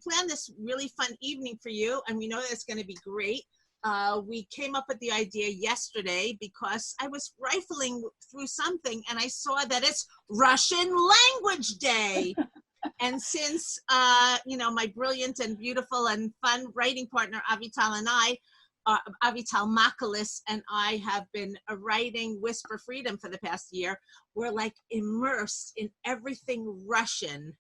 planned this really fun evening for you, and we know that it's going to be great. We came up with the idea yesterday because I was rifling through something and I saw that it's Russian Language Day. And since, my brilliant and beautiful and fun writing partner, Avital and I, Avital Macales and I have been writing Whisper Freedom for the past year, we're like immersed in everything Russian.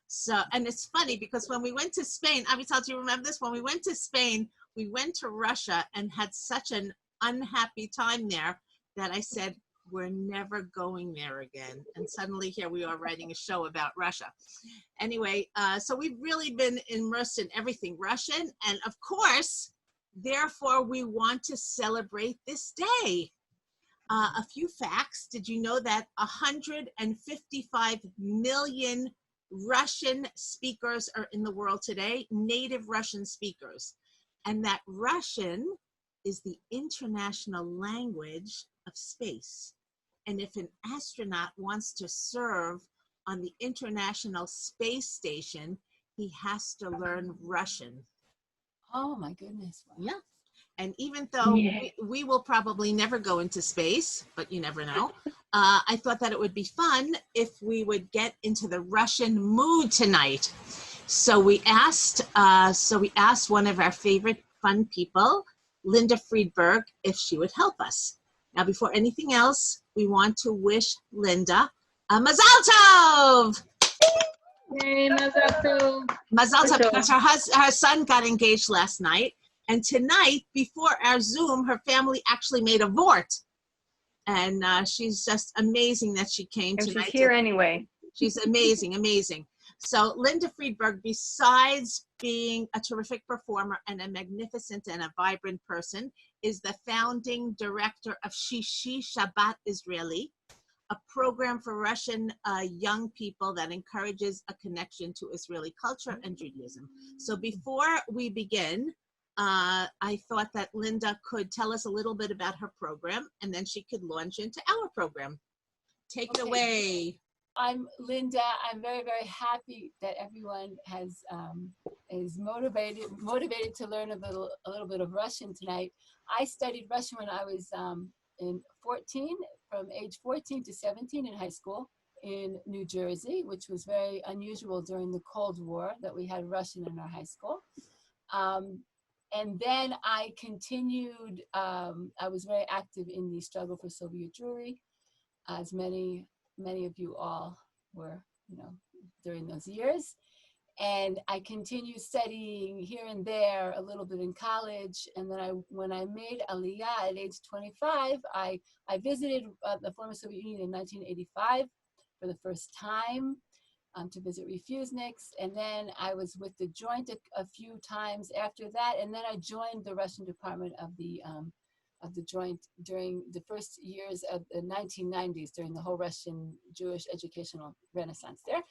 So, and it's funny because when we went to Spain, Avital, do you remember this? When we went to Spain, we went to Russia and had such an unhappy time there that I said, we're never going there again. And suddenly here we are writing a show about Russia. Anyway, so we've really been immersed in everything Russian. And of course, therefore, we want to celebrate this day. A few facts. Did you know that 155 million Russian speakers are in the world today, native Russian speakers, and that Russian is the international language of space. And if an astronaut wants to serve on the International Space Station, he has to learn Russian. Oh my goodness. Wow. Yeah. And even though we will probably never go into space, but you never know, I thought that it would be fun if we would get into the Russian mood tonight. So we asked one of our favorite fun people, Linda Friedburg, if she would help us. Now, before anything else, we want to wish Linda a Mazal Tov! Yay, Mazal Tov! Mazal Tov, because her son got engaged last night. And tonight, before our Zoom, her family actually made a vort. And she's just amazing that she came and tonight. She's here anyway. She's amazing, amazing. So Linda Friedburg, besides being a terrific performer and a magnificent and a vibrant person, is the founding director of Shishi Shabbat Israeli, a program for Russian young people that encourages a connection to Israeli culture and Judaism. So before we begin, I thought that Linda could tell us a little bit about her program, and then she could launch into our program. Take it away. I'm Linda. I'm very, very happy that everyone is motivated to learn a little bit of Russian tonight. I studied Russian when I was from age 14 to 17 in high school in New Jersey, which was very unusual during the Cold War that we had Russian in our high school. And then I continued, I was very active in the struggle for Soviet Jewry, as many of you all were, during those years. And I continued studying here and there, a little bit in college. And then when I made Aliyah at age 25, I visited the former Soviet Union in 1985 for the first time. To visit refuseniks, and then I was with the Joint a few times after that, and then I joined the Russian department of the Joint during the first years of the 1990s, during the whole Russian Jewish educational renaissance there.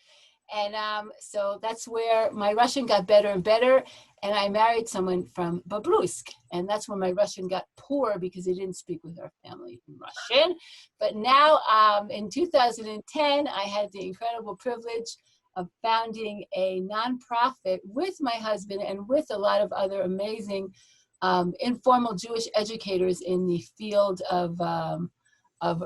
And so that's where my Russian got better and better, and I married someone from Bobruisk, and that's when my Russian got poor because he didn't speak with our family in Russian. But now in 2010, I had the incredible privilege of founding a nonprofit with my husband and with a lot of other amazing informal Jewish educators in the field of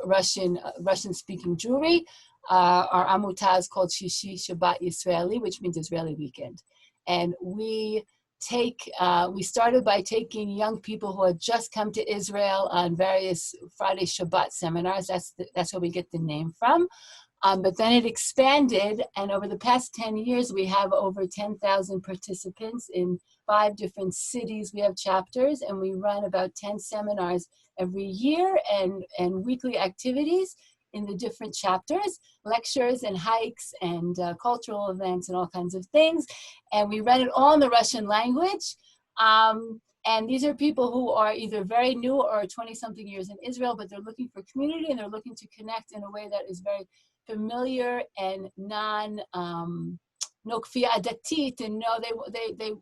Russian-speaking Jewry. Our Amuta is called Shishi Shabbat Israeli, which means Israeli weekend. And we started by taking young people who had just come to Israel on various Friday Shabbat seminars. That's where we get the name from. But then it expanded, and over the past 10 years, we have over 10,000 participants in 5 different cities. We have chapters, and we run about 10 seminars every year and weekly activities in the different chapters, lectures and hikes and cultural events and all kinds of things. And we run it all in the Russian language. And these are people who are either very new or 20-something years in Israel, but they're looking for community and they're looking to connect in a way that is very familiar and no kfiyah datit, and no,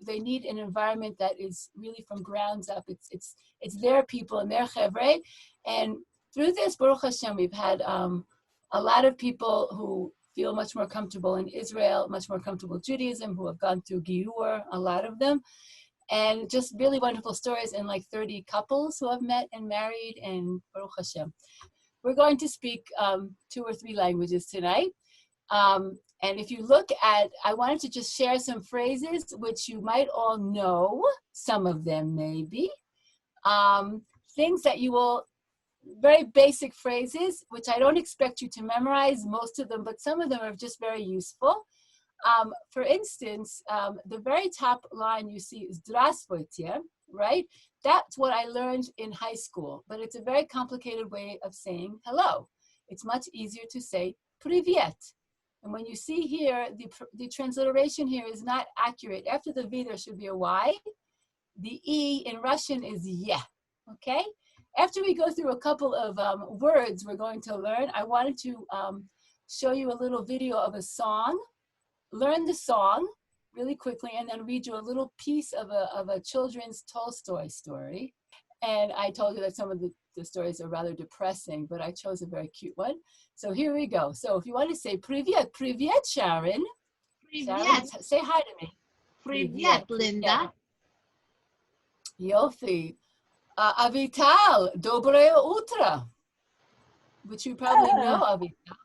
they need an environment that is really from grounds up. It's their people and their chevre. And through this, Baruch Hashem, we've had a lot of people who feel much more comfortable in Israel, much more comfortable with Judaism, who have gone through Giur, a lot of them. And just really wonderful stories, and like 30 couples who have met and married, and Baruch Hashem. We're going to speak 2 or 3 languages tonight. And if you look at, I wanted to just share some phrases which you might all know, some of them maybe. Things that you will, very basic phrases, which I don't expect you to memorize most of them, but some of them are just very useful. For instance, the very top line you see is Здравствуйте, right? That's what I learned in high school, but it's a very complicated way of saying hello. It's much easier to say Привет. And when you see here, the transliteration here is not accurate. After the V, there should be a Y. The E in Russian is yeah, okay? After we go through a couple of words we're going to learn, I wanted to show you a little video of a song. Learn the song really quickly, and then read you a little piece of a children's Tolstoy story. And I told you that some of the stories are rather depressing, but I chose a very cute one. So here we go. So if you want to say Привет, Привет, Sharon. Привет. Sharon, say hi to me. Привет, Linda. Yofi. Avital, Доброе утро. Which you probably know, Avital.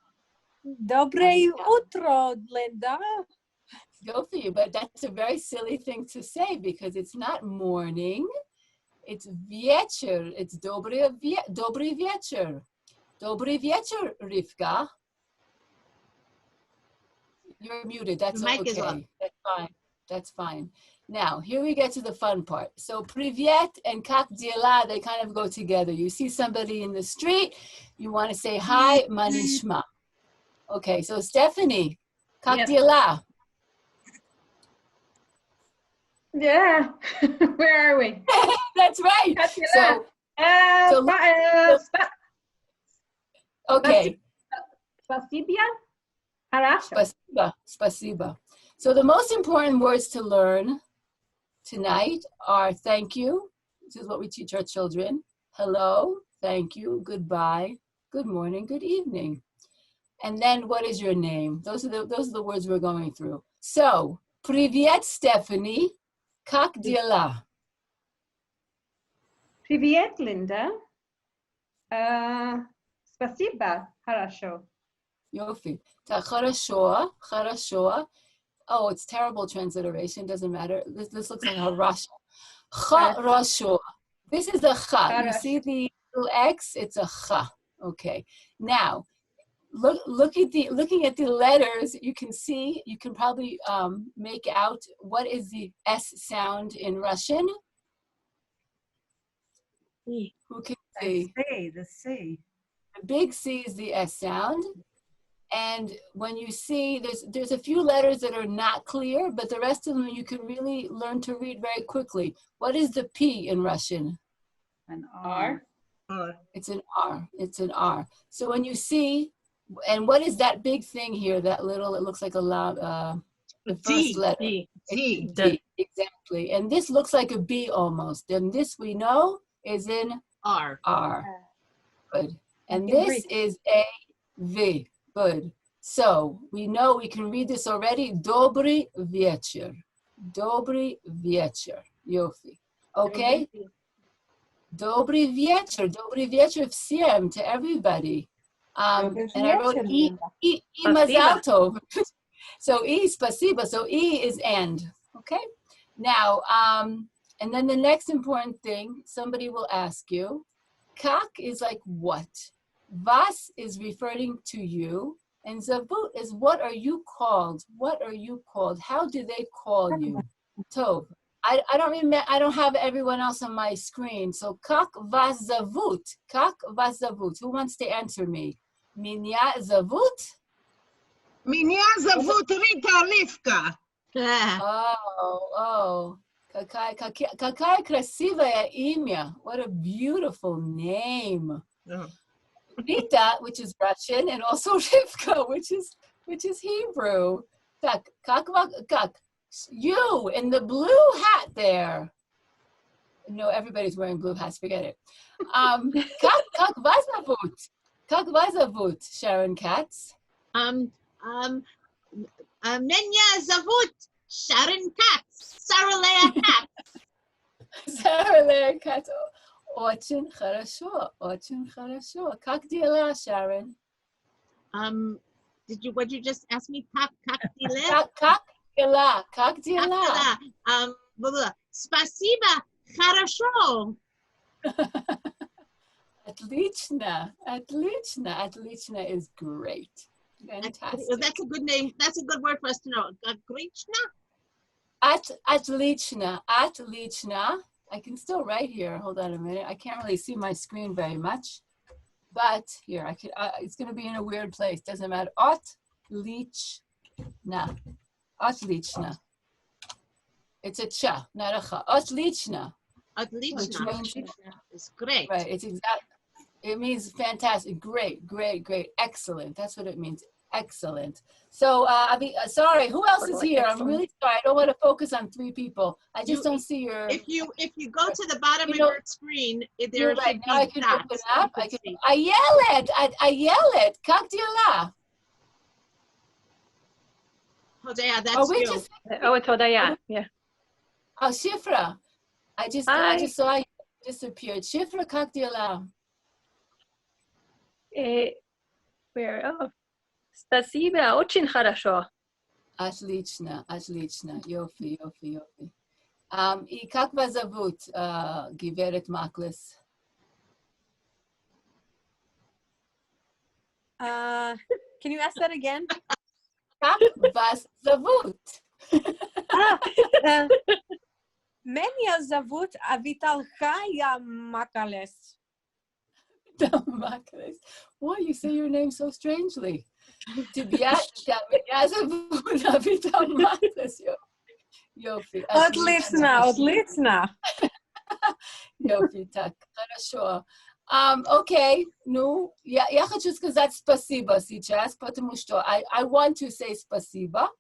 Доброе утро, Linda. Yofi, but that's a very silly thing to say because it's not morning. It's вечер. It's добрый вечер. Добрый вечер, Rivka. You're muted. That's okay. That's fine. That's fine. Now, here we get to the fun part. So, привет and как дела, they kind of go together. You see somebody in the street, you want to say hi, מה נשמע. Okay, so Stephanie, как дела? Yeah. Where are we? That's right. So okay. Спасибо. Хорошо. Spasiba. So the most important words to learn tonight are thank you. This is what we teach our children. Hello, thank you, goodbye, good morning, good evening. And then what is your name? Those are the words we're going through. So, привет, Stephanie. Как дела? Привет, Linda. Спасибо. Хорошо. Yofi. Хорошо. Oh, it's terrible transliteration. Doesn't matter. This looks like harasha. Хорошо. This is a cha. You see the little X? It's a cha. Okay. Now, looking at the letters, you can probably make out what is the S sound in Russian. Who can see? The C. The big C is the S sound. And when you see, there's a few letters that are not clear, but the rest of them you can really learn to read very quickly. What is the P in Russian? An R. It's an R. It's an R. So when you see, and what is that big thing here? That little, it looks like the first letter. D. Exactly. And this looks like a B almost. And this we know is in R. Good. And this is a V. Good. So we know we can read this already. Dobry вечер. Dobry вечер. Yofi. Okay? Dobry вечер всем, to everybody. And I wrote E mazal tov. So E spasiba. So E is end. Okay? Now, and then the next important thing, somebody will ask you, kak is like what? Vas is referring to you, and zavut is what are you called? What are you called? How do they call you? Tov. I don't remember. I don't have everyone else on my screen. So kak vas zavut. Kak vas zavut. Who wants to answer me? Minya zavut. Меня зовут Рита Ривка. Oh. Какая красивая имя. What a beautiful name. Rita, which is Russian, and also Rivka, which is Hebrew. Kak, you in the blue hat there. No, everybody's wearing blue hats. Forget it. Kak vas zavut, Sharon Katz. Menya Zavut, Sharon Katz, Sarah Leah Katz. Sarah Leah Katz. Очень хорошо, очень хорошо. Как дела, Sharon? What did you just ask me? Как дела? Как дела? Спасибо, хорошо. Отлично, отлично, отлично is great. Fantastic. That's a good name. That's a good word for us to know. Отлично? Отлично, отлично. I can still write here. Hold on a minute. I can't really see my screen very much. But here, I could. It's going to be in a weird place. Doesn't matter. Otlична. Otlична. It's a cha, not a cha. Otlичna. Отлично. It's great. Right. It's exact. It means fantastic, great, great, great, excellent. That's what it means. Excellent. So, sorry, who else is here? I'm really sorry. I don't want to focus on 3 people. I just don't see your. If you go to the bottom of your screen, there should be I can open dots. up. I yell it. Как дела? Hodaya, that's you. It's Hodaya. Yeah. Oh, Shifra. I just saw you disappeared. Shifra, как дела? Where? Oh. Спасибо, очень хорошо. Отлично, отлично. Йофи, йофи, йофи. И как вас зовут, Гивeret Macales? Can you ask that again? Как вас зовут? Меня зовут Avital Macales. Macales. Why you say your name so strangely? Меня зовут Avital Macales. Йофи. Отлично, отлично. Йофи, так, хорошо. Okay, ну, я хочу сказать спасибо сейчас, потому что I want to say спасибо.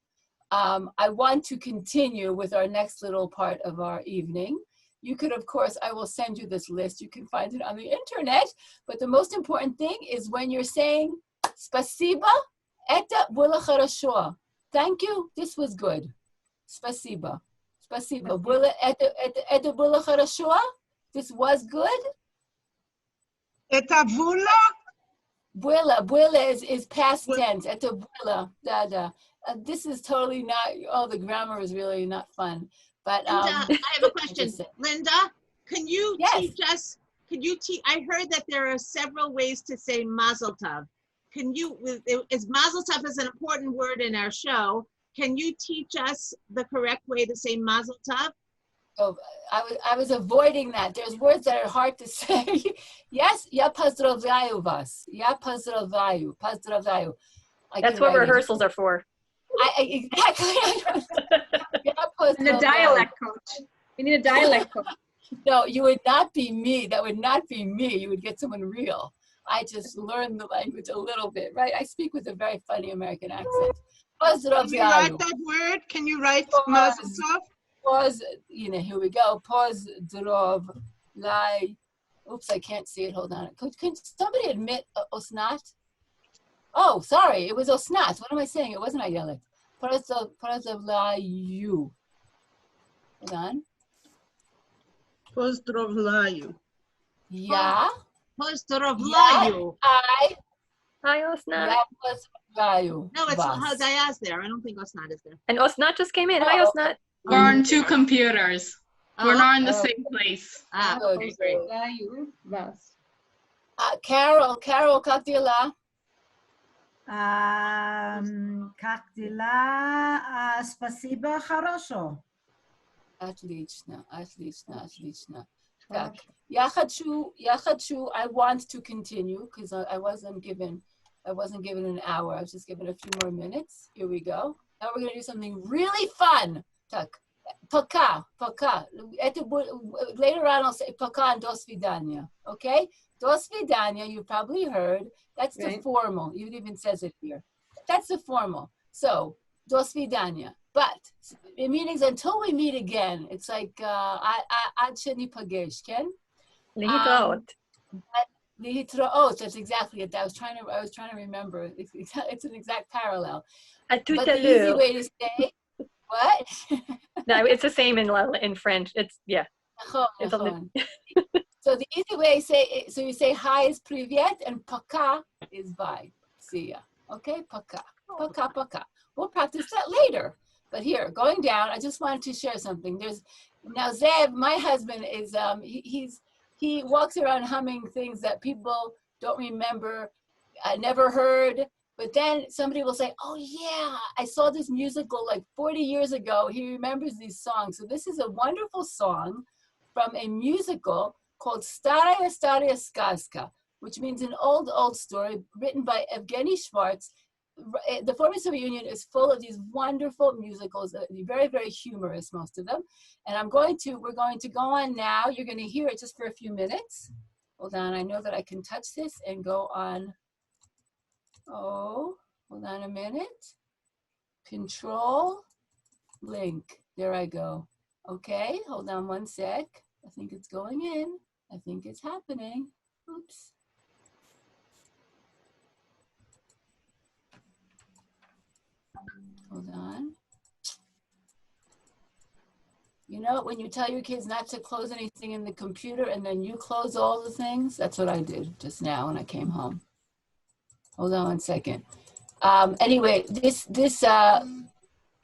I want to continue with our next little part of our evening. You could, of course, I will send you this list. You can find it on the internet. But the most important thing is when you're saying спасибо, это было хорошо. Thank you, this was good. Спасибо. Спасибо. Это было хорошо? This was good? Это было? Было is past tense. Это было. This is totally not, the grammar is really not fun. But Linda, I have a question. Linda, can you teach us, I heard that there are several ways to say mazel tov. Mazel tov is an important word in our show. Can you teach us the correct way to say mazel tov? Oh, I was avoiding that. There's words that are hard to say. Yes, ya pozdravляю вас. Ya pozdravляю. Pozdravляю. That's what rehearsals are for. Exactly. And a dialect coach. We need a dialect coach. No, you would not be me. That would not be me. You would get someone real. I just learned the language a little bit, right? I speak with a very funny American accent. Can you write that word? Can you write mazel tov? Pause, here we go. Pozdravляю. Oops, I can't see it. Hold on. Could somebody admit osnat? Oh, sorry. It was osnat. What am I saying? It wasn't ayelet. Pozdravляю. Hold on. Pozdravляю. Yeah. Pozdravляю. Hi, Osnat. Yeah, pozdravляю. No, it's Hodaya's there. I don't think Osnat is there. And Osnat just came in. Hi, Osnat. We're on 2 computers. We're not in the same place. Okay, great. Vas. Carol, как дела? Как дела? Спасибо, хорошо. Отлично. Так, я хочу, I want to continue because I wasn't given an hour. I was just given a few more minutes. Here we go. Now we're going to do something really fun. Так, пока. Later on I'll say пока and до свидания. Okay? До свидания, you probably heard. That's the formal. It even says it here. That's the formal. So, до свидания. But it means until we meet again. It's like עד שניפגש, כן? להתראות. Lihitraot, that's exactly it. I was trying to remember. It's an exact parallel. A tout But à the easy l'heure. way to say, what? No, it's the same in French. It's, yeah. It's So the easy way to say it, so you say hi is privyet and paka is bye. See ya. Okay, paka. Paka, paka. We'll practice that later. But here, going down, I just wanted to share something. Now Zev, my husband, is he walks around humming things that people don't remember, never heard. But then somebody will say, oh yeah, I saw this musical like 40 years ago. He remembers these songs. So this is a wonderful song from a musical called Staraya Staraya Skazka, which means an old, old story written by Evgeny Schwartz. The former Soviet Union is full of these wonderful musicals, very, very humorous, most of them. And we're going to go on now. You're going to hear it just for a few minutes. Hold on, I know that I can touch this and go on. Oh, hold on a minute. Control, link, there I go. Okay, hold on one sec. I think it's going in. I think it's happening. Oops. Hold on. You know, when you tell your kids not to close anything in the computer and then you close all the things, that's what I did just now when I came home. Hold on one second. Anyway,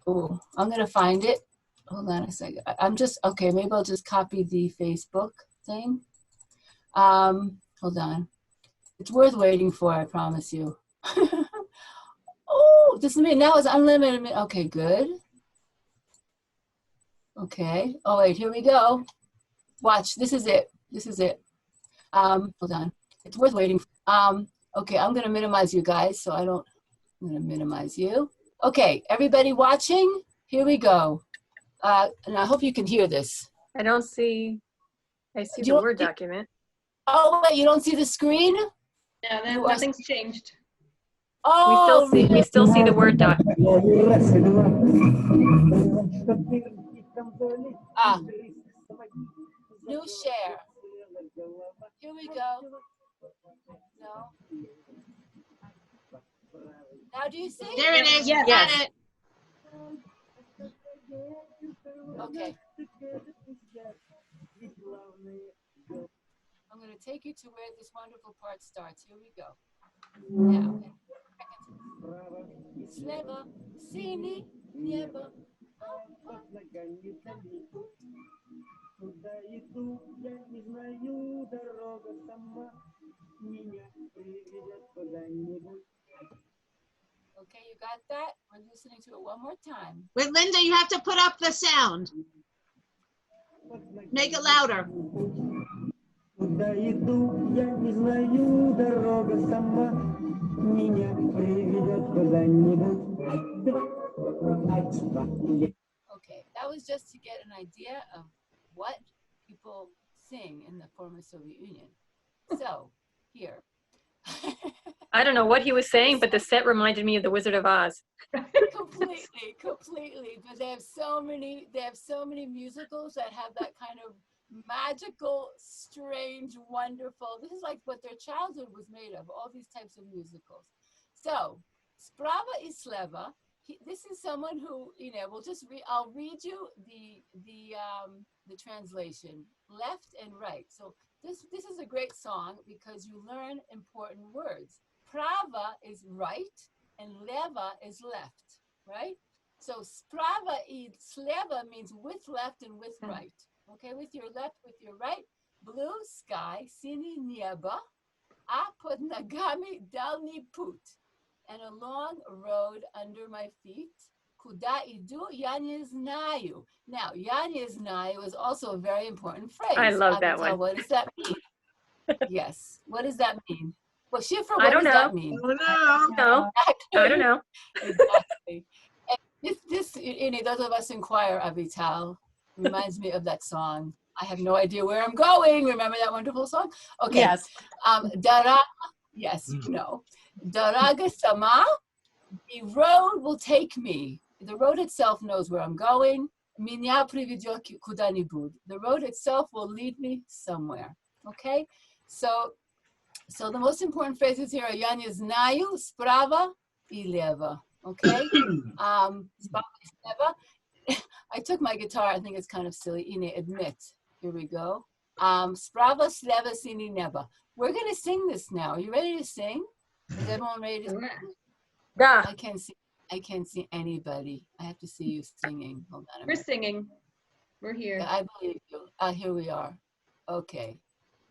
oh, I'm gonna find it. Hold on a second. Okay, maybe I'll just copy the Facebook thing. Hold on. It's worth waiting for, I promise you. Oh, this is me. Now it's unlimited. Okay, good. Okay. Oh, wait, here we go. Watch, this is it. This is it. Hold on. It's worth waiting for. Okay, I'm gonna minimize you guys so I'm gonna minimize you. Okay, everybody watching, here we go. And I hope you can hear this. I see the Word document. Oh, wait, you don't see the screen? Yeah, nothing's changed. Oh, we still see the Word doc. New share. Here we go. No. Now do you see? There it is. Yes. Got it. Okay. I'm going to take you to where this wonderful part starts. Here we go. Now, Sleva, sini, nieba. Okay, you got that? We're listening to it one more time. Wait, Linda, you have to put up the sound. Make it louder. Okay, that was just to get an idea of what people sing in the former Soviet Union. So, here. I don't know what he was saying, but the set reminded me of The Wizard of Oz. completely. But they have so many musicals that have that kind of magical, strange, wonderful. This is like what their childhood was made of. All these types of musicals. So, Sprava i Sleva. This is someone who, you know, I'll read you the translation, left and right. So this is a great song because you learn important words. Prava is right and leva is left, right? So sprava i sleva means with left and with right. Okay, with your left, with your right. Blue sky, sini nieba, a pod nagami dalni put. And a long road under my feet. Kuda idu yanieznayu. Now, yanieznayu is also a very important phrase. I love that one. What does that mean? Yes. What does that mean? Well, Shifra, I what don't does know. that mean? No, I don't know. Exactly. And this, you know, those of us in choir, Avital, reminds me of that song. I have no idea where I'm going. Remember that wonderful song? Okay. Yes. Dara, yes, you know. Daraga sama, the road will take me. The road itself knows where I'm going. Minya prividyo kudanibud. The road itself will lead me somewhere. Okay? So So the most important phrases here are "Ja nie znаю," "Sprava" i "Leva." Okay? "Sprava" i "Leva." I took my guitar. I think it's kind of silly. Admit. Here we go. "Sprava, sleva, sini, neba." We're going to sing this now. Are you ready to sing? Is everyone ready to sing? Yeah. I can't see anybody. I have to see you singing. Hold on a We're minute. singing. We're here. Yeah, I believe you. Here we are. Okay,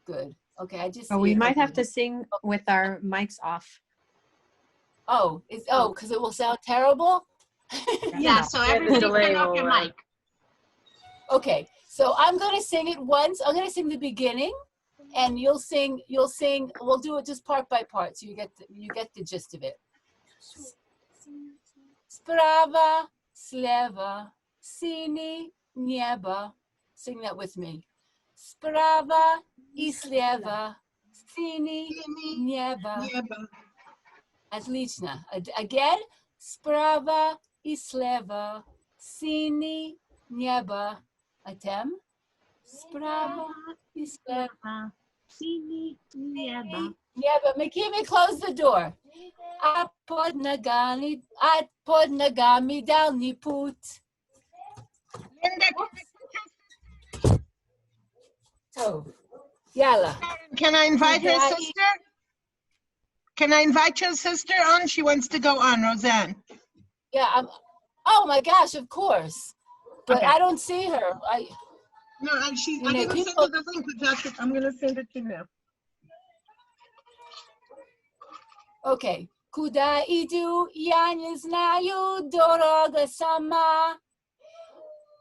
good. Okay, I just. Oh, we might have to sing with our mics off. Oh, because it will sound terrible. Yeah, so everybody turn off your mic. Okay, so I'm going to sing it once. I'm going to sing the beginning, and you'll sing. We'll do it just part by part, so you get the gist of it. Sprava, sleva, sini, nieba. Sing that with me. Sprava i sleva, sini, nieba. Отлично. Again. Sprava i sleva, sini, nieba. Atem. Sprava i sleva, sini, nieba. Nieba. Makimi, close the door. At pod nagami dalni put. Linda, So, yalla. can I invite her sister? Can I invite your sister on? She wants to go on, Roseanne. Yeah, oh my gosh, of course. But Okay. I don't see her. No, I didn't send her the link, but I'm going to send it to you now. Okay. Куда иду, я не знаю, дорога сама.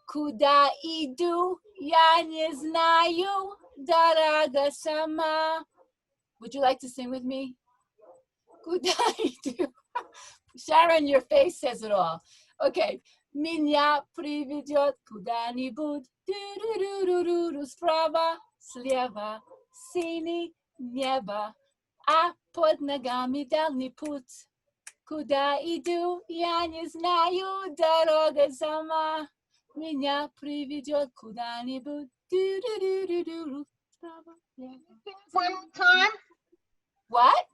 Куда иду, я не знаю, дорога сама. Would you like to sing with me? Куда иду? Sharon, your face says it all. Okay. Меня приведет куда-нибудь. Ду-ду-ду-ду-ду. Справа, слева, синий небо. А под ногами дальний путь. Куда иду, я не знаю, дорога сама. Меня приведет куда-нибудь. One more time. What?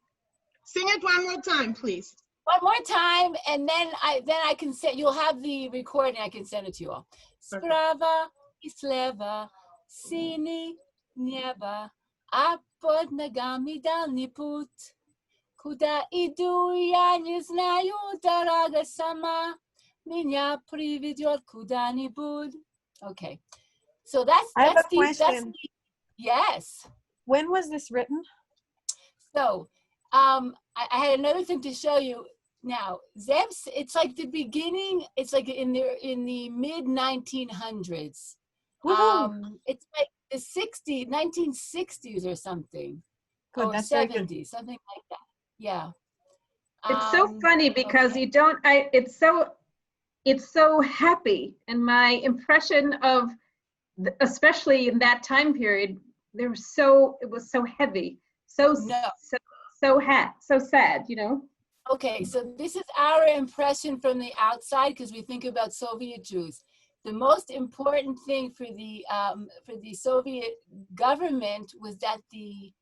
Sing it one more time, please. One more time, and then I can send. You'll have the recording. I can send it to you all. Sprava i sleva, sini nieba, a pod nogami dalny put. Куда иду, я не знаю, дорога сама. Меня приведет куда-нибудь. Okay, so I have a question. Yes. When was this written? So, I had another thing to show you. Now, Zevs, it's like the beginning. It's like in the mid 1900s. It's like the 1960s or something, Good, or that's very good. 70s, something like that. Yeah. It's so funny because you don't. It's so happy, and my impression of, especially in that time period, it was so heavy, so sad, you know. Okay, so this is our impression from the outside because we think about Soviet Jews. The most important thing for the Soviet government was that the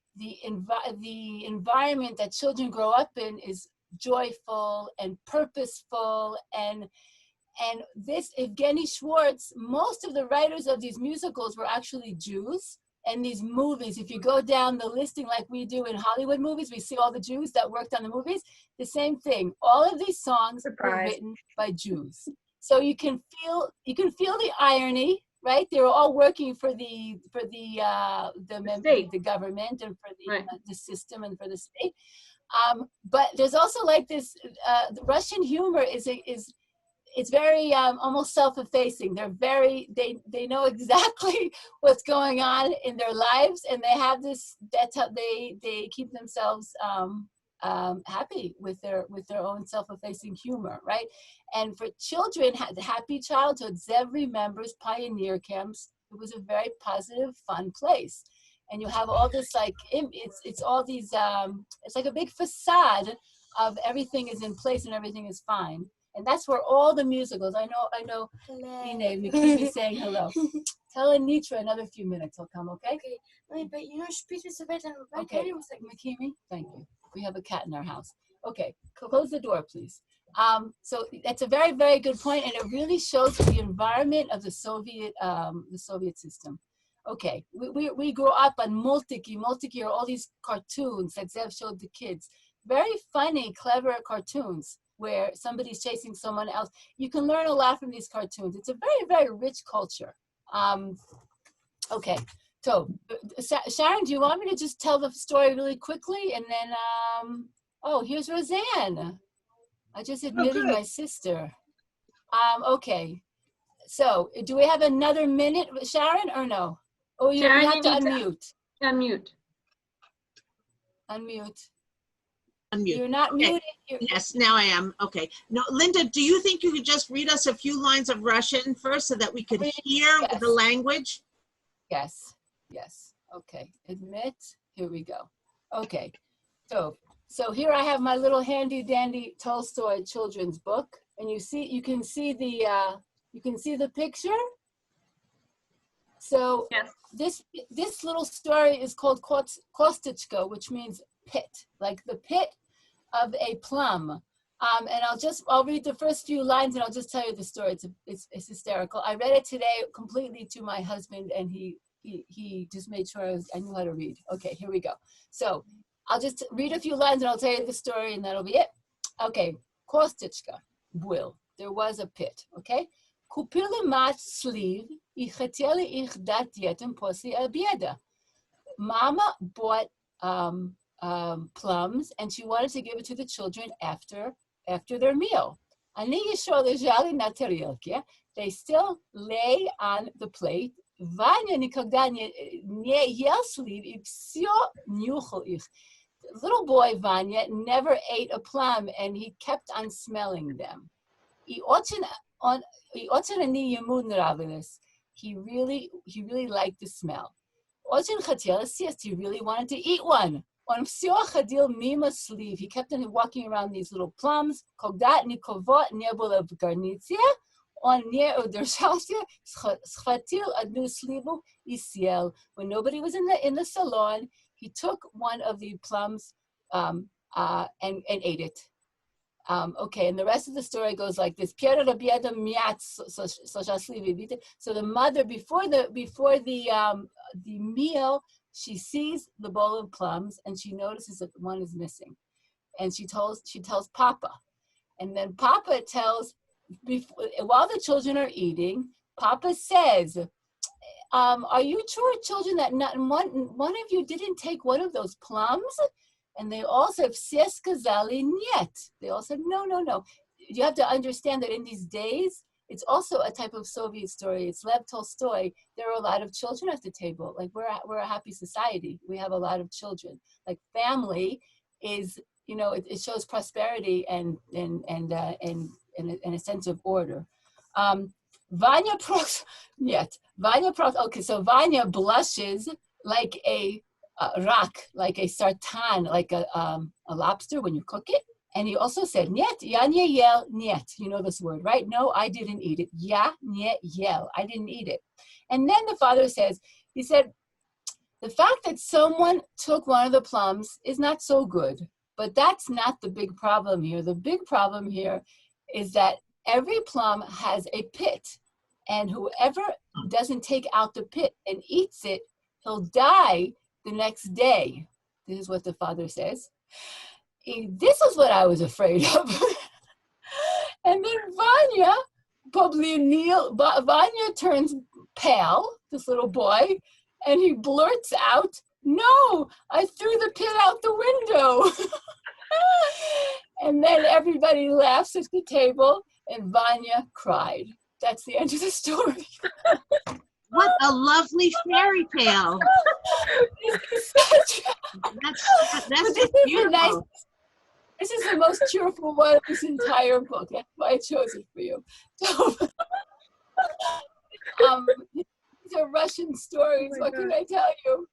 environment that children grow up in is joyful and purposeful, and this Evgeny Schwartz, most of the writers of these musicals were actually Jews. And these movies, if you go down the listing like we do in Hollywood movies, we see all the Jews that worked on the movies. The same thing. All of these songs were written by Jews. So you can feel the irony, right? They were all working for the government and for the system and for the state. But there's also like this. The Russian humor it's very almost self-effacing. They know exactly what's going on in their lives, and they have this. That's how they keep themselves happy with their own self-effacing humor, right? And for children, happy childhood. Zev remembers pioneer camps. It was a very positive, fun place, and you have all this like it's all these. It's like a big facade of everything is in place and everything is fine. And that's where all the musicals, I know, Ine, you keep me saying hello. Tell Anitra another few minutes. He'll come, okay? Okay. Wait, but you know, Okay. Makimi, thank you. We have a cat in our house. Okay, close the door, please. So that's a very, very good point, and it really shows the environment of the Soviet system. Okay, we grew up on multiki are all these cartoons that Zev showed the kids. Very funny, clever cartoons where somebody's chasing someone else. You can learn a lot from these cartoons. It's a very, very rich culture. Okay, so Sharon, do you want me to just tell the story really quickly, and then oh, here's Roseanne. I just admitted my sister. Okay, so do we have another minute, Sharon, or no? Oh, you have to unmute. Unmute. Unmute. You're not muted. Yes, now I am. Okay. No, Linda, do you think you could just read us a few lines of Russian first so that we could hear the language? Yes. Yes. Okay. Admit. Here we go. Okay. So here I have my little handy dandy Tolstoy children's book, and you can see the picture. So yes. This little story is called Kostichka, which means pit, like the pit of a plum. And I'll read the first few lines and I'll just tell you the story. It's hysterical. I read it today completely to my husband, and he just made sure I knew how to read. Okay, here we go. So I'll just read a few lines and I'll tell you the story, and that'll be it. Okay, Kostichka, Will. There was a pit, okay? Kupila mat sleeve, ich хотела их дать детям после обеда. Mama bought plums, and she wanted to give it to the children after their meal. Они еще лежали на тарелке. They still lay on the plate. Vanya никогда не ел слив, и все нюхал их. Little boy Vanya never ate a plum, and he kept on smelling them. He really liked the smell. He really wanted to eat one. On все ходил мимо слив. He kept on walking around these little plums. Когда никого не было в горнице, он не удержался, схватил одну сливу и съел. When nobody was in the salon, he took one of the plums and ate it. Okay, and the rest of the story goes like this. So the mother, before the meal, she sees the bowl of plums and she notices that one is missing, and she tells Papa, and then Papa tells, while the children are eating, Papa says, "Are you sure, children, that not one of you didn't take one of those plums?" And they all said, "Все сказали нет." They all said, "No, no, no." You have to understand that in these days, it's also a type of Soviet story. It's Lev Tolstoy. There are a lot of children at the table. Like we're a happy society. We have a lot of children. Like family is, it shows prosperity and a sense of order. Vanya proks, нет. Vanya proks. Okay, so Vanya blushes like a rak, like a sartan, like a lobster when you cook it. And he also said, "Niet, ya nie yel, niet." You know this word, right? No, I didn't eat it. Ya nie yel, I didn't eat it. And then the father says, he said, the fact that someone took one of the plums is not so good, but that's not the big problem here. The big problem here is that every plum has a pit, and whoever doesn't take out the pit and eats it, he'll die the next day. This is what the father says. This is what I was afraid of. And then Vanya turns pale, this little boy, and he blurts out, "No, I threw the pit out the window." And then everybody laughs at the table, and Vanya cried. That's the end of the story. What a lovely fairy tale. That's beautiful. Nice. This is the most cheerful one of this entire book. That's why I chose it for you. So, these are Russian stories. What can I tell you?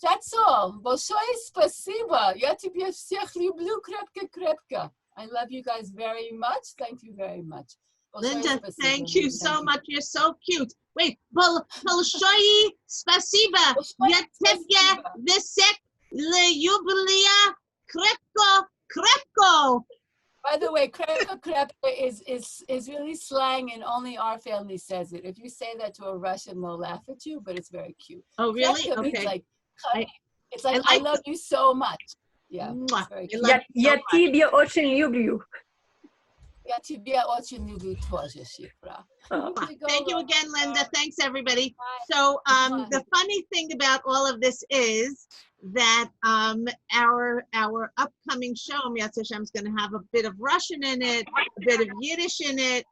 That's all. Большое спасибо. Я тебя всех люблю крепко-крепко. I love you guys very much. Thank you very much. Linda, thank you so much. You're so cute. Wait, Bolshoi Spasiba, Yatevya Visek Lyublia Krepko. By the way, krepko is really slang, and only our family says it. If you say that to a Russian, they'll laugh at you, but it's very cute. Oh, really? Krepko means Okay. it's like I love you so much. Yeah, it's very cute. Я тебя очень люблю. Я тебя очень люблю тоже, Shifra. Thank you again, Linda. Thanks, everybody. So the funny thing about all of this is that our upcoming show, Yad Hashem, is going to have a bit of Russian in it, a bit of Yiddish in it,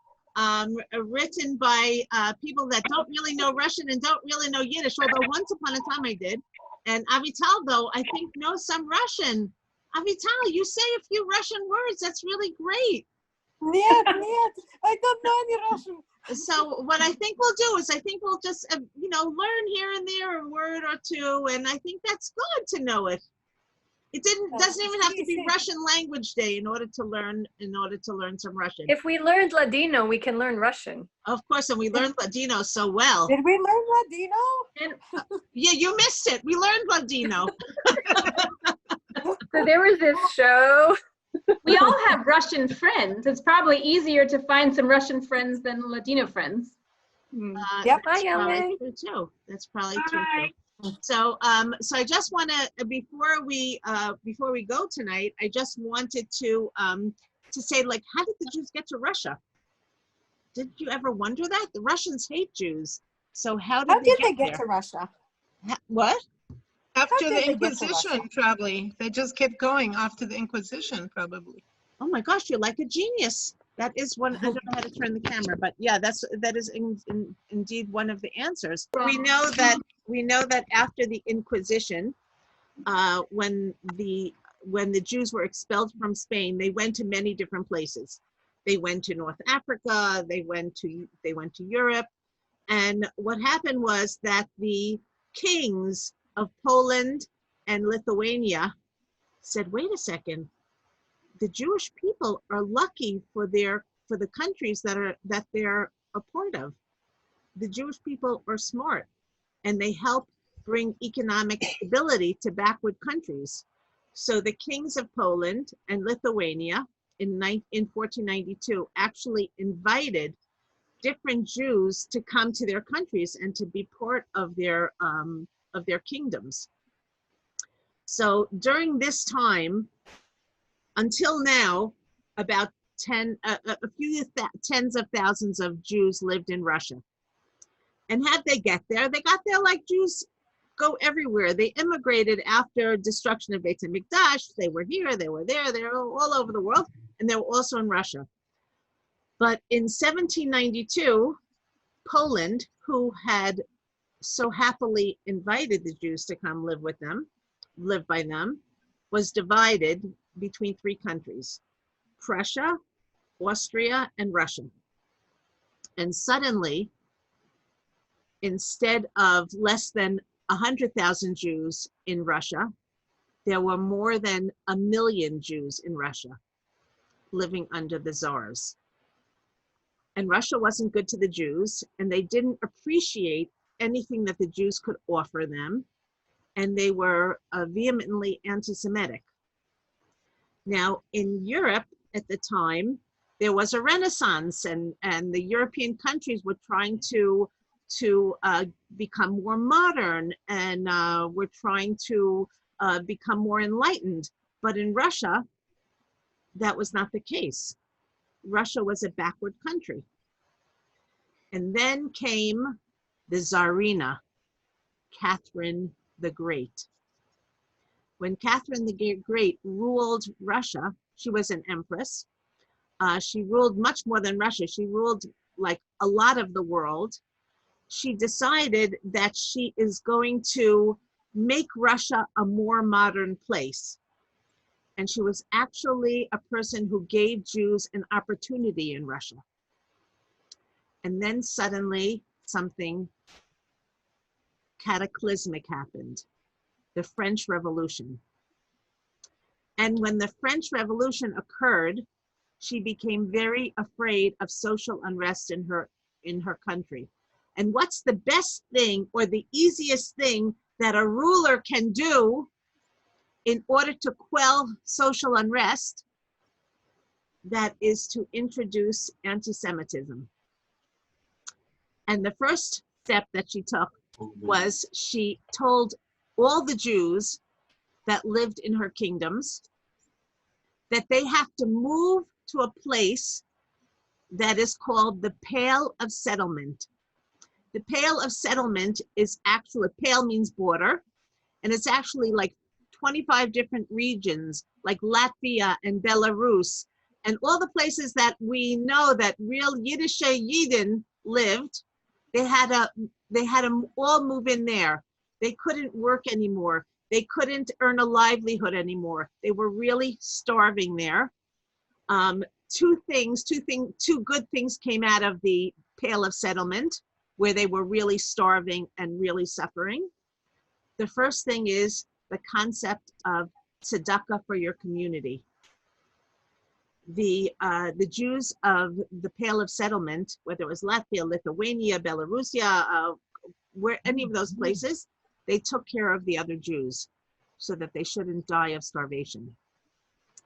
written by people that don't really know Russian and don't really know Yiddish, although once upon a time I did. And Avital, though, I think knows some Russian. Avital, you say a few Russian words. That's really great. Нет, I don't know any Russian. So what I think we'll do is I think we'll just, learn here and there a word or two. And I think that's good to know it. It doesn't even have to be Russian language day in order to learn some Russian. If we learned Ladino, we can learn Russian. Of course, and we learned Ladino so well. Did we learn Ladino? Yeah, you missed it. We learned Ladino. So there was this show. We all have Russian friends. It's probably easier to find some Russian friends than Ladino friends. Yep. That's probably true too. That's probably true too. So, so I just want to before we go tonight, I just wanted to say, like, how did the Jews get to Russia? Did you ever wonder that? The Russians hate Jews. So how did they get to Russia? What? After the Inquisition, probably. They just kept going after the Inquisition, probably. Oh my gosh, you're like a genius. That is one. I don't know how to turn the camera, but yeah, that is indeed one of the answers. We know that after the Inquisition, when the Jews were expelled from Spain, they went to many different places. They went to North Africa. They went to Europe, and what happened was that the kings of Poland and Lithuania said, wait a second, the Jewish people are lucky for the countries that they're a part of. The Jewish people are smart and they help bring economic stability to backward countries. So the kings of Poland and Lithuania in 1492 actually invited different Jews to come to their countries and to be part of their kingdoms. So during this time, until now, about a few tens of thousands of Jews lived in Russia. And how'd they get there? They got there like Jews go everywhere. They immigrated after destruction of Beit HaMikdash. They were here, they were there, they were all over the world, and they were also in Russia. But in 1792, Poland, who had so happily invited the Jews to come live by them, was divided between three countries: Prussia, Austria, and Russia. And suddenly, instead of less than 100,000 Jews in Russia, there were more than 1 million Jews in Russia living under the czars. And Russia wasn't good to the Jews, and they didn't appreciate anything that the Jews could offer them, and they were vehemently anti-Semitic. Now, in Europe at the time, there was a Renaissance, and the European countries were trying to become more modern, and were trying to become more enlightened. But in Russia, that was not the case. Russia was a backward country. And then came the Tsarina, Catherine the Great. When Catherine the Great ruled Russia, she was an empress. She ruled much more than Russia. She ruled like a lot of the world. She decided that she is going to make Russia a more modern place. And she was actually a person who gave Jews an opportunity in Russia. And then suddenly something cataclysmic happened, the French Revolution. And when the French Revolution occurred, she became very afraid of social unrest in her country. And what's the best thing or the easiest thing that a ruler can do in order to quell social unrest? That is to introduce anti-Semitism. And the first step that she took was she told all the Jews that lived in her kingdoms that they have to move to a place that is called the Pale of Settlement. The Pale of Settlement is actually, Pale means border, and it's actually like 25 different regions, like Latvia and Belarus, and all the places that we know that real Yiddish Yidden lived. They had to all move in there. They couldn't work anymore. They couldn't earn a livelihood anymore. They were really starving there. Two good things came out of the Pale of Settlement, where they were really starving and really suffering. The first thing is the concept of tzedakah for your community. The Jews of the Pale of Settlement, whether it was Latvia, Lithuania, Belarusia, where any of those places, they took care of the other Jews so that they shouldn't die of starvation.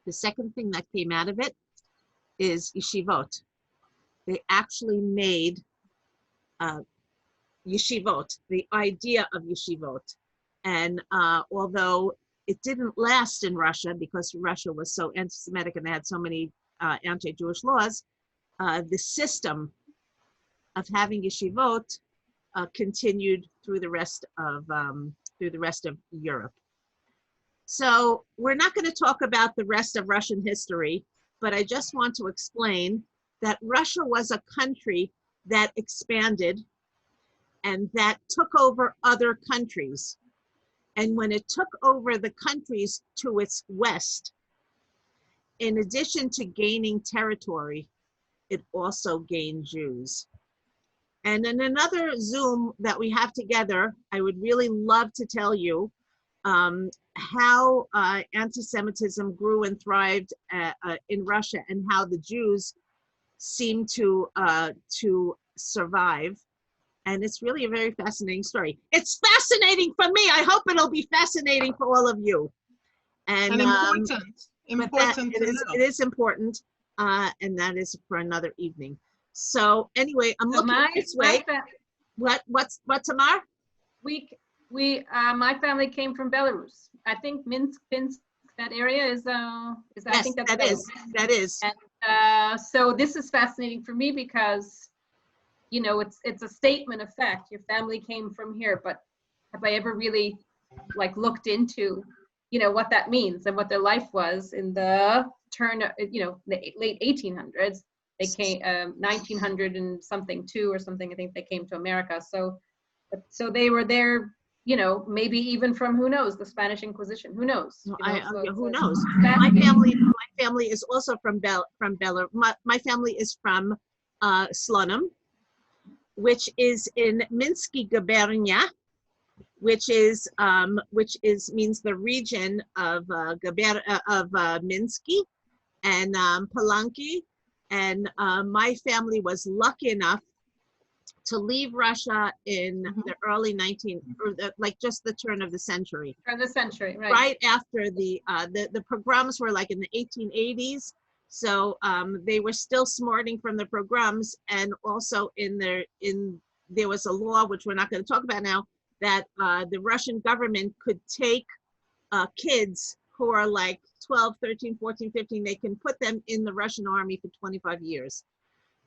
The second thing that came out of it is yeshivot. They actually made yeshivot, the idea of yeshivot. And although it didn't last in Russia because Russia was so anti-Semitic and they had so many anti-Jewish laws, the system of having yeshivot continued through the rest of Europe. So we're not going to talk about the rest of Russian history, but I just want to explain that Russia was a country that expanded and that took over other countries. And when it took over the countries to its west, in addition to gaining territory, it also gained Jews. And in another Zoom that we have together, I would really love to tell you how anti-Semitism grew and thrived in Russia and how the Jews seemed to survive. And it's really a very fascinating story. It's fascinating for me. I hope it'll be fascinating for all of you. And important it is important, and that is for another evening. So anyway, I'm looking this way. What's Tamar? My family came from Belarus. I think Minsk, that area is yes, I think that is. And so this is fascinating for me because, you know, it's a statement of fact. Your family came from here, but have I ever really like looked into, you know, what that means and what their life was in the turn, you know, the late 1800s. They came 1900 and something two or something. I think they came to America. So they were there, you know, maybe even from, who knows, the Spanish Inquisition. Who knows? You know, who knows? My family is also from Belarus. My family is from Slonim, which is in Minsky Gubernia, which means the region of Minsky and Palanki. And my family was lucky enough to leave Russia in the early like just the turn of the century. Turn of the century, right? Right after the pogroms were like in the 1880s. So they were still smarting from the pogroms, and also there was a law, which we're not going to talk about now, that the Russian government could take kids who are like 12, 13, 14, 15, they can put them in the Russian army for 25 years.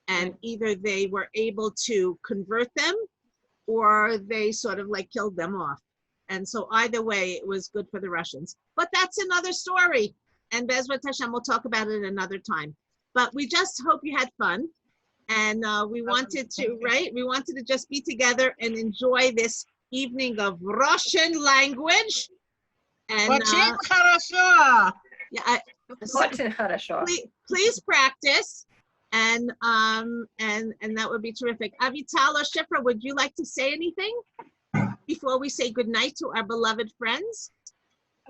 And either they were able to convert them or they sort of like killed them off. And so either way, it was good for the Russians. But that's another story. And Bezrat Hashem, we'll talk about it another time. But we just hope you had fun. And we wanted to just be together and enjoy this evening of Russian language. And please practice, and that would be terrific. Avital or Shifra, would you like to say anything before we say goodnight to our beloved friends?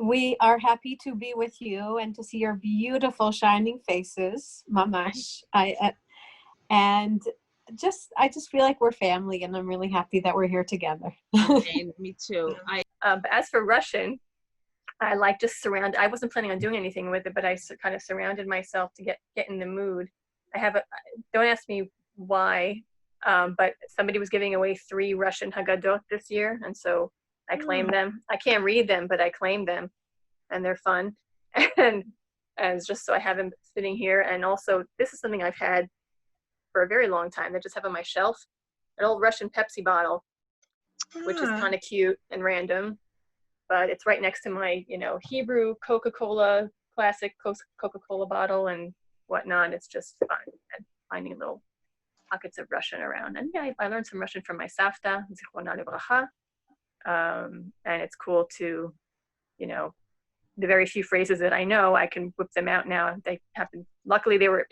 We are happy to be with you and to see your beautiful shining faces, Mamash. And I just feel like we're family, and I'm really happy that we're here together. Okay, me too. But as for Russian, I like just I wasn't planning on doing anything with it, but I kind of surrounded myself to get in the mood. Don't ask me why, but somebody was giving away 3 Russian Haggadot this year, and so I claimed them. I can't read them, but I claimed them, and they're fun. And it's just so I have them sitting here. And also, this is something I've had for a very long time. I just have on my shelf an old Russian Pepsi bottle, which is kind of cute and random, but it's right next to my, Hebrew Coca-Cola, classic Coca-Cola bottle and whatnot. It's just fun and finding little pockets of Russian around. And yeah, I learned some Russian from my savta, Zichrona Livracha. And it's cool to, the very few phrases that I know, I can whip them out now. They happen. Luckily, they were,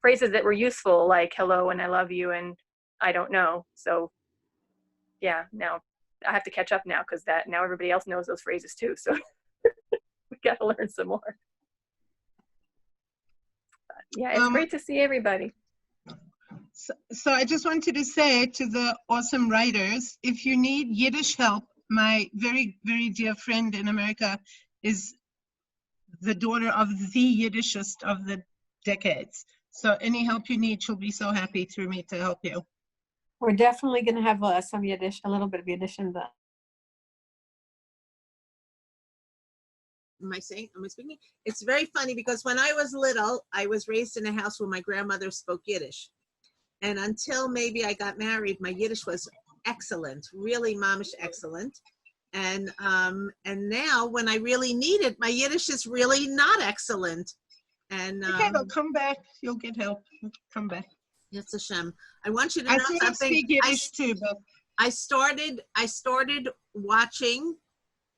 phrases that were useful, like hello and I love you and I don't know. So yeah, now I have to catch up now because now everybody else knows those phrases too. So we got to learn some more. But yeah, it's great to see everybody. So I just wanted to say to the awesome writers, if you need Yiddish help, my very, very dear friend in America is the daughter of the Yiddishist of the decades. So any help you need, she'll be so happy through me to help you. We're definitely going to have some Yiddish, a little bit of Yiddish in the. Am I speaking? It's very funny because when I was little, I was raised in a house where my grandmother spoke Yiddish. And until maybe I got married, my Yiddish was excellent, really mamish excellent. And now when I really need it, my Yiddish is really not excellent. And okay, they'll come back. You'll get help. Come back. Yes, Hashem. I want you to know something. I speak Yiddish too, but I started watching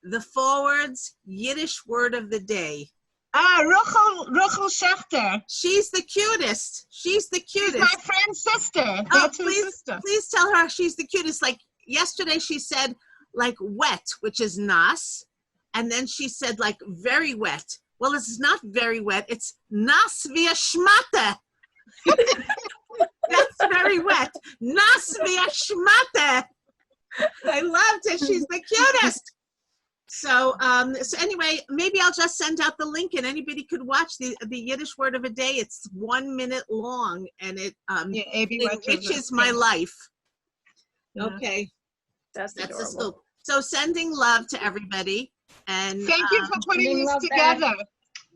the Forward's Yiddish word of the day. Rochel Schechter. She's the cutest. She's the cutest. She's my friend's sister. That's her sister. Please tell her she's the cutest. Like yesterday she said like wet, which is nas. And then she said like very wet. Well, it's not very wet. It's nas via schmata. That's very wet. Nas via schmata. I loved it. She's the cutest. So anyway, maybe I'll just send out the link and anybody could watch the Yiddish word of a day. It's 1 minute long and it enriches my life. Yeah. Okay. That's the scoop. So sending love to everybody. And thank you for putting this together.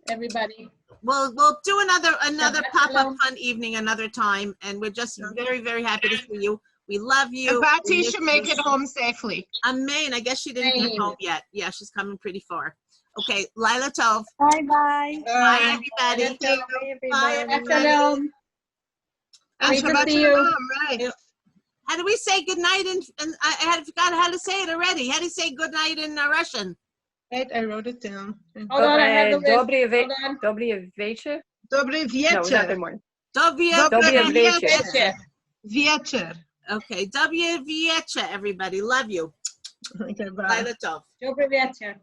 Everybody. We'll do another pop-up fun evening another time. And we're just very, very happy to see you. We love you. Abati should make it home safely. Amen. I guess she didn't get home yet. Yeah, she's coming pretty far. Okay, Laila Tov. Bye-bye. Bye, everybody. Bye, everybody. And Shabbat Shalom, right. How do we say good night and I forgot how to say it already. How do you say good night in Russian? Right, I wrote it down. Hold on, I have the list. Dobry večer. Dobry večer. No, not good morning. Dobry večer. Večer. Okay, W večer, everybody. Love you. Okay, bye. Laila Tov. Dobry večer.